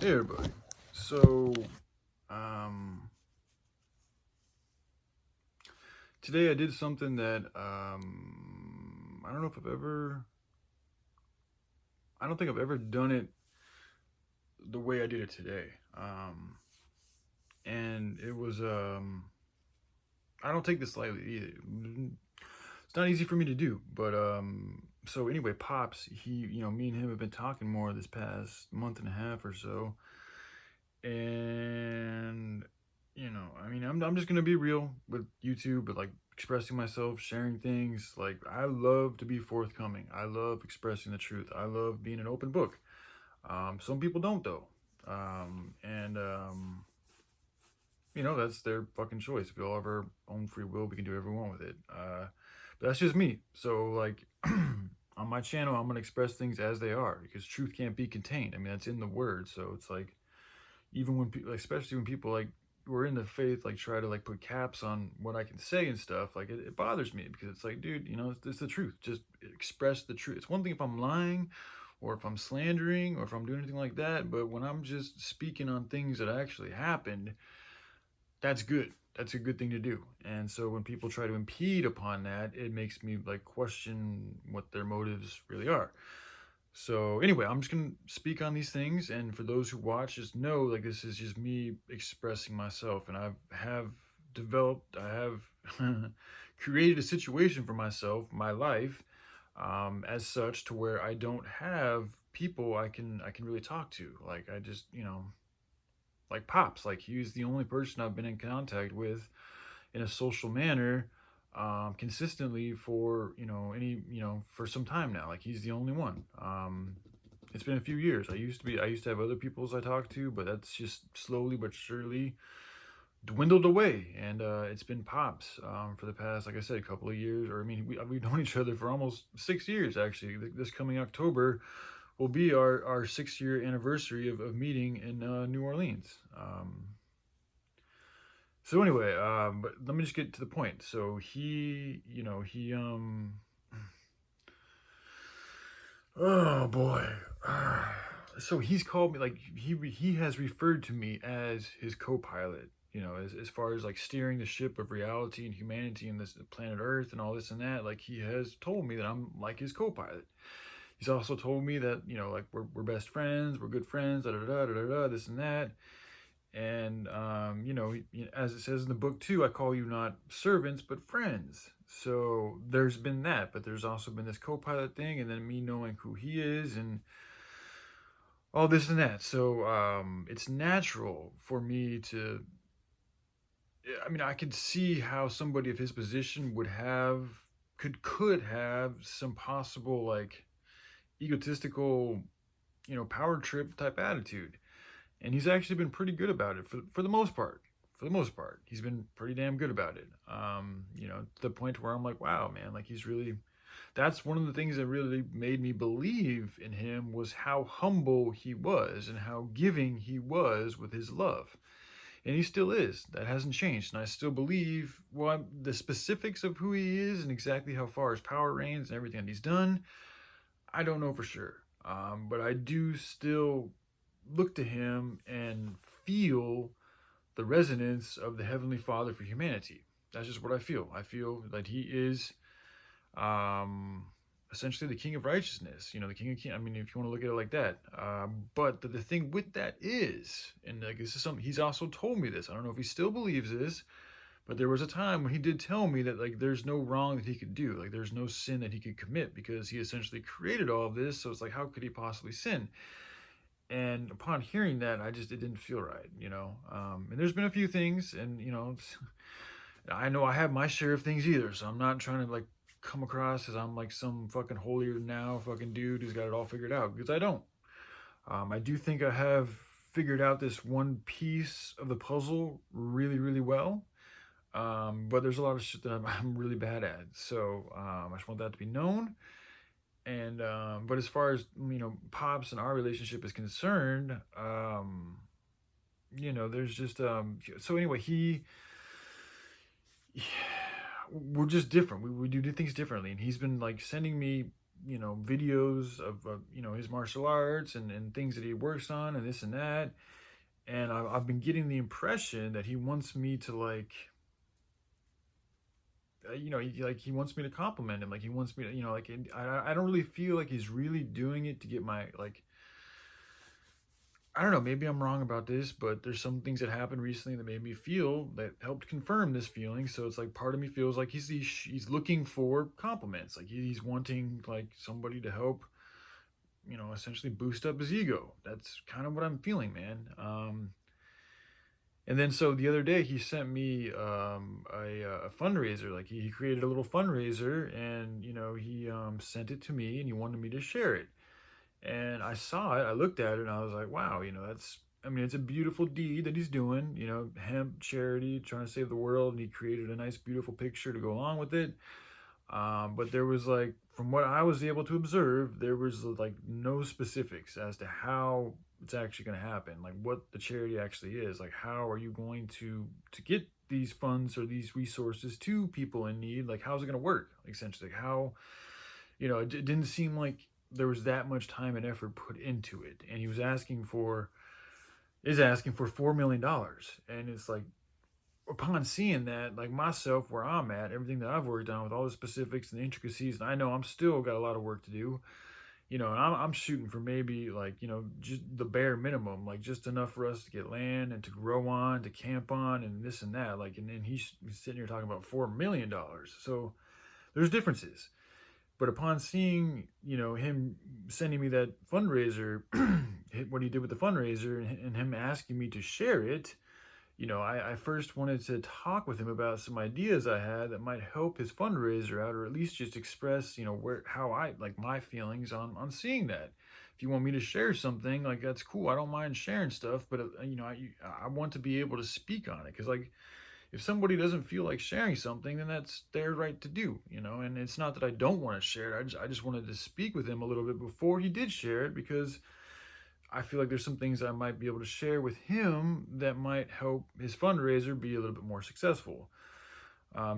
Hey everybody. So, um, today I did something that I don't know if I don't think I've ever done it the way I did it today. And it was I don't take this lightly either. It's not easy for me to do, but so anyway, Pops, me and him have been talking more this past month and a half or so, and I'm just gonna be real with YouTube, but like expressing myself, sharing things. Like I love to be forthcoming. I love expressing the truth. I love being an open book. Some people don't though, and that's their fucking choice. We all have our own free will. We can do whatever we want with it. But that's just me. So like. On my channel, I'm gonna express things as they are because truth can't be contained. I mean, that's in the word. So it's like even when people, especially when people like who are in the faith, like try to like put caps on what I can say and stuff, like it bothers me because it's like, dude, it's the truth. Just express the truth. It's one thing if I'm lying or if I'm slandering or if I'm doing anything like that, but when I'm just speaking on things that actually happened, that's good. That's a good thing to do. And so when people try to impede upon that, it makes me like question what their motives really are. So anyway, I'm just gonna speak on these things, and for those who watch, just know like this is just me expressing myself, and I have created a situation for myself, my life, as such to where I don't have people I can really talk to. Like I just like Pops, like he's the only person I've been in contact with in a social manner consistently for for some time now. Like he's the only one. It's been a few years. I used to have other peoples I talked to, but that's just slowly but surely dwindled away. And it's been Pops for the past, like I said, a couple of years. Or I mean, we've known each other for almost 6 years actually. This coming October will be our 6 year anniversary of meeting in New Orleans. So anyway, but let me just get to the point. So oh boy. So he's called me like he has referred to me as his co-pilot, as far as like steering the ship of reality and humanity and this planet Earth and all this and that. Like he has told me that I'm like his co-pilot. He's also told me that, like we're best friends, we're good friends, da da da da da, this and that. And as it says in the book too, I call you not servants but friends. So there's been that, but there's also been this co-pilot thing, and then me knowing who he is and all this and that. So it's natural for me to. I mean, I could see how somebody of his position would have could have some possible like egotistical, power trip type attitude. And he's actually been pretty good about it for the most part. For the most part, he's been pretty damn good about it. To the point where I'm like, wow, man, like he's really. That's one of the things that really made me believe in him was how humble he was and how giving he was with his love. And he still is. That hasn't changed. And I still believe, well, the specifics of who he is and exactly how far his power reigns and everything that he's done, I don't know for sure. But I do still look to him and feel the resonance of the Heavenly Father for humanity. That's just what I feel. I feel that he is um, essentially the King of righteousness. The King of King. I mean, if you want to look at it like that. But the thing with that is, and like this is something he's also told me this. I don't know if he still believes this, but there was a time when he did tell me that like there's no wrong that he could do, like there's no sin that he could commit because he essentially created all of this. So it's like how could he possibly sin? And upon hearing that, it didn't feel right, and there's been a few things, and I know I have my share of things either, so I'm not trying to like come across as I'm like some fucking holier than now fucking dude who's got it all figured out, because I don't. I do think I have figured out this one piece of the puzzle really, really well, but there's a lot of shit that I'm really bad at, so I just want that to be known. And but as far as Pops and our relationship is concerned, there's just so anyway, we're just different. We do things differently, and he's been like sending me videos of his martial arts and things that he works on and this and that. And I've been getting the impression that he wants me to like, he wants me to compliment him. Like he wants me to, I don't really feel like he's really doing it to get my like. I don't know. Maybe I'm wrong about this, but there's some things that happened recently that made me feel that helped confirm this feeling. So it's like part of me feels like he's looking for compliments. Like he's wanting like somebody to help, essentially boost up his ego. That's kind of what I'm feeling, man. And then so the other day he sent me a fundraiser. Like he created a little fundraiser, and he sent it to me, and he wanted me to share it. And I saw it, I looked at it, and I was like, wow, it's a beautiful deed that he's doing, hemp charity, trying to save the world. And he created a nice, beautiful picture to go along with it. But there was like, from what I was able to observe, there was like no specifics as to how it's actually going to happen, like what the charity actually is. Like, how are you going to get these funds or these resources to people in need? Like, how's it going to work? Like, essentially, like how, it didn't seem like there was that much time and effort put into it. And he was asking for $4 million. And it's like, upon seeing that, like myself, where I'm at, everything that I've worked on with all the specifics and the intricacies, and I know I'm still got a lot of work to do, and I'm shooting for maybe like, just the bare minimum, like just enough for us to get land and to grow on, to camp on, and this and that. Like, and then he's sitting here talking about $4 million. So there's differences. But upon seeing, him sending me that fundraiser, what he did with the fundraiser, and him asking me to share it, I first wanted to talk with him about some ideas I had that might help his fundraiser out, or at least just express, how I like my feelings on seeing that. If you want me to share something, like that's cool. I don't mind sharing stuff, but I want to be able to speak on it, because like if somebody doesn't feel like sharing something, then that's their right to do, And it's not that I don't want to share it. I just wanted to speak with him a little bit before he did share it, because I feel like there's some things I might be able to share with him that might help his fundraiser be a little bit more successful.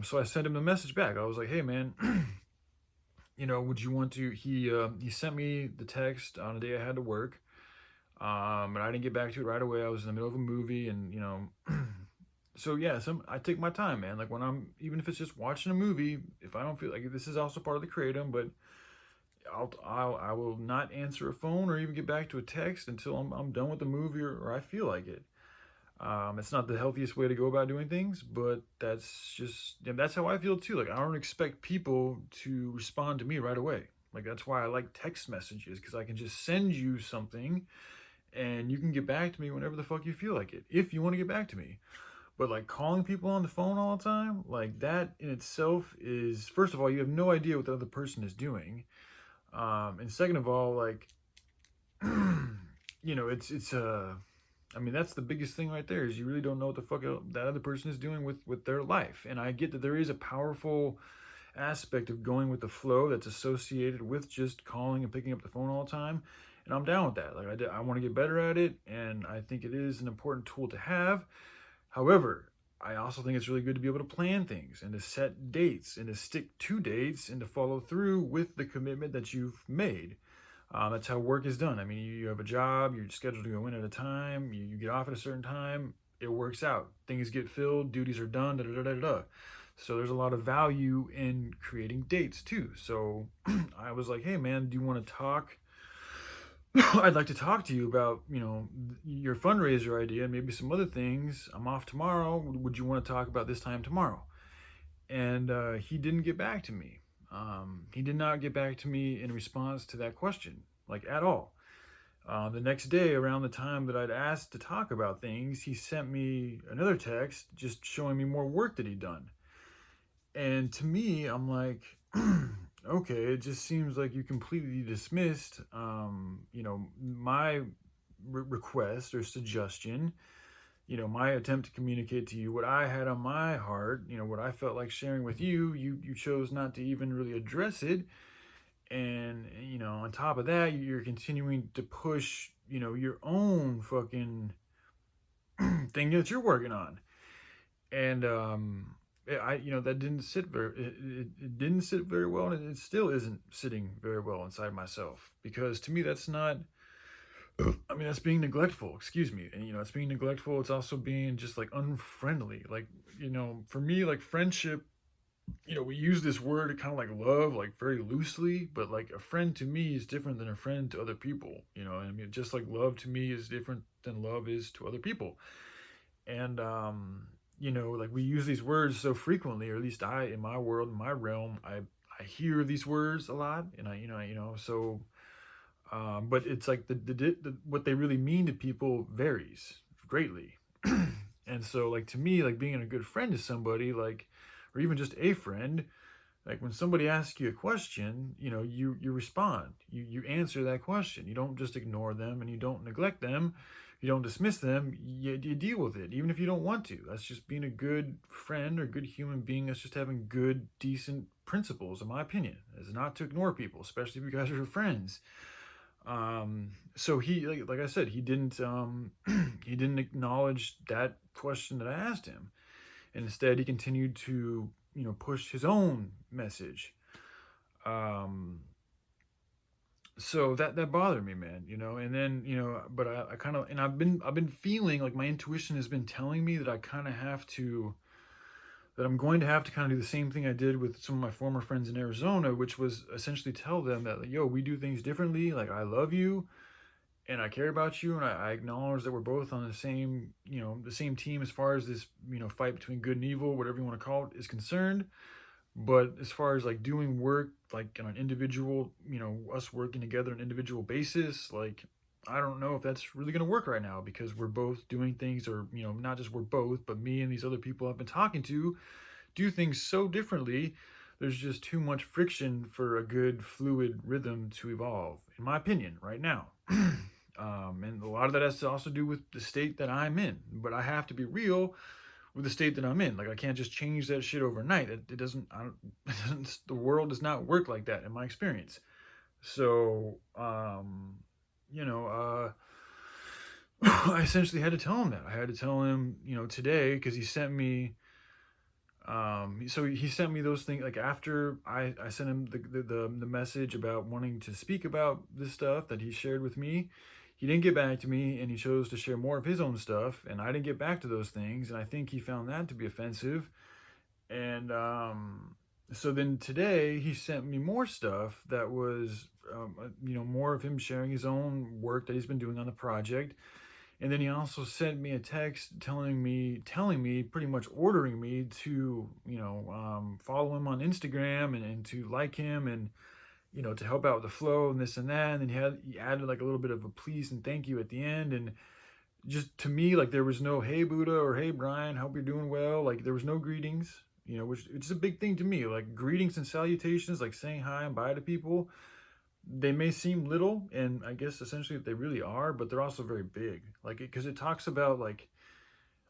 So I sent him a message back. I was like, hey man, would you want to, he sent me the text on a day I had to work. And I didn't get back to it right away. I was in the middle of a movie, and so yeah, I take my time, man. Like when even if it's just watching a movie, if I don't feel like, this is also part of the kratom, but I will not answer a phone or even get back to a text until I'm done with the movie, or I feel like it. It's not the healthiest way to go about doing things, but that's how I feel too. Like I don't expect people to respond to me right away. Like that's why I like text messages, because I can just send you something and you can get back to me whenever the fuck you feel like it, if you want to get back to me. But like calling people on the phone all the time, like that in itself is, first of all, you have no idea what the other person is doing. And second of all, like, that's the biggest thing right there, is you really don't know what the fuck that other person is doing with their life. And I get that there is a powerful aspect of going with the flow that's associated with just calling and picking up the phone all the time. And I'm down with that. Like I want to get better at it. And I think it is an important tool to have. However, I also think it's really good to be able to plan things and to set dates and to stick to dates and to follow through with the commitment that you've made. That's how work is done. I mean, you have a job, you're scheduled to go in at a time, you get off at a certain time, it works out. Things get filled, duties are done, da da da da da. So there's a lot of value in creating dates too. So I was like, hey man, do you want to talk? I'd like to talk to you about, your fundraiser idea and maybe some other things. I'm off tomorrow. Would you want to talk about this time tomorrow? And he didn't get back to me. He did not get back to me in response to that question, like at all. The next day, around the time that I'd asked to talk about things, he sent me another text just showing me more work that he'd done. And to me, I'm like, okay, it just seems like you completely dismissed, my request or suggestion, my attempt to communicate to you what I had on my heart, what I felt like sharing with you. You chose not to even really address it. And, on top of that, you're continuing to push, your own fucking thing that you're working on. And, that didn't sit it didn't sit very well, and it still isn't sitting very well inside myself, because to me that's not, I mean, that's being neglectful, excuse me. And it's being neglectful, it's also being just like unfriendly. Like, for me, like friendship, we use this word kind of like love, like very loosely, but like a friend to me is different than a friend to other people, and I mean, just like love to me is different than love is to other people. And, like we use these words so frequently, or at least I, in my world, in my realm, I hear these words a lot, and so, but it's like what they really mean to people varies greatly. And so, like, to me, like being a good friend to somebody, like, or even just a friend, like when somebody asks you a question, you respond, you answer that question. You don't just ignore them, and you don't neglect them, you don't dismiss them. You deal with it, even if you don't want to. That's just being a good friend or good human being. That's just having good, decent principles, in my opinion. Is not to ignore people, especially if you guys are friends. So he, like I said, he didn't he didn't acknowledge that question that I asked him. And instead, he continued to push his own message. Um, so that bothered me, man. And then but I kind of, and I've been feeling like my intuition has been telling me that I kind of have to, that I'm going to have to kind of do the same thing I did with some of my former friends in Arizona, which was essentially tell them that, like, yo, we do things differently. Like, I love you and I care about you, and I acknowledge that we're both on the same, the same team as far as this, fight between good and evil, whatever you want to call it, is concerned. But as far as like doing work, like on an individual, us working together on an individual basis, like, I don't know if that's really going to work right now, because we're both doing things, or, not just we're both, but me and these other people I've been talking to do things so differently. There's just too much friction for a good fluid rhythm to evolve, in my opinion, right now. And a lot of that has to also do with the state that I'm in. But I have to be real with the state that I'm in. Like, I can't just change that shit overnight. It doesn't, the world does not work like that in my experience. So, you know, I essentially had to tell him that. I had to tell him, today, because he sent me, so he sent me those things, like after I sent him the message about wanting to speak about this stuff that he shared with me. He didn't get back to me, and he chose to share more of his own stuff, and I didn't get back to those things, and I think he found that to be offensive. And so then today he sent me more stuff that was, more of him sharing his own work that he's been doing on the project. And then he also sent me a text telling me, pretty much ordering me to, follow him on Instagram, and to like him, and, to help out with the flow and this and that. And then he added like a little bit of a please and thank you at the end. And just to me, like, there was no, hey Buddha, or hey Brian, hope you're doing well. Like, there was no greetings, which it's a big thing to me. Like, greetings and salutations, like saying hi and bye to people, they may seem little, and I guess essentially they really are, but they're also very big. Like, because it talks about like,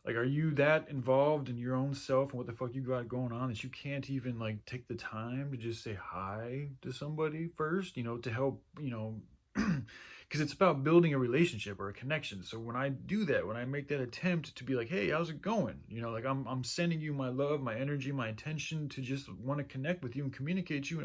are you that involved in your own self and what the fuck you got going on that you can't even like take the time to just say hi to somebody first, to help, because it's about building a relationship or a connection. So when I do that, when I make that attempt to be like, hey, how's it going? Like, I'm sending you my love, my energy, my attention to just want to connect with you and communicate you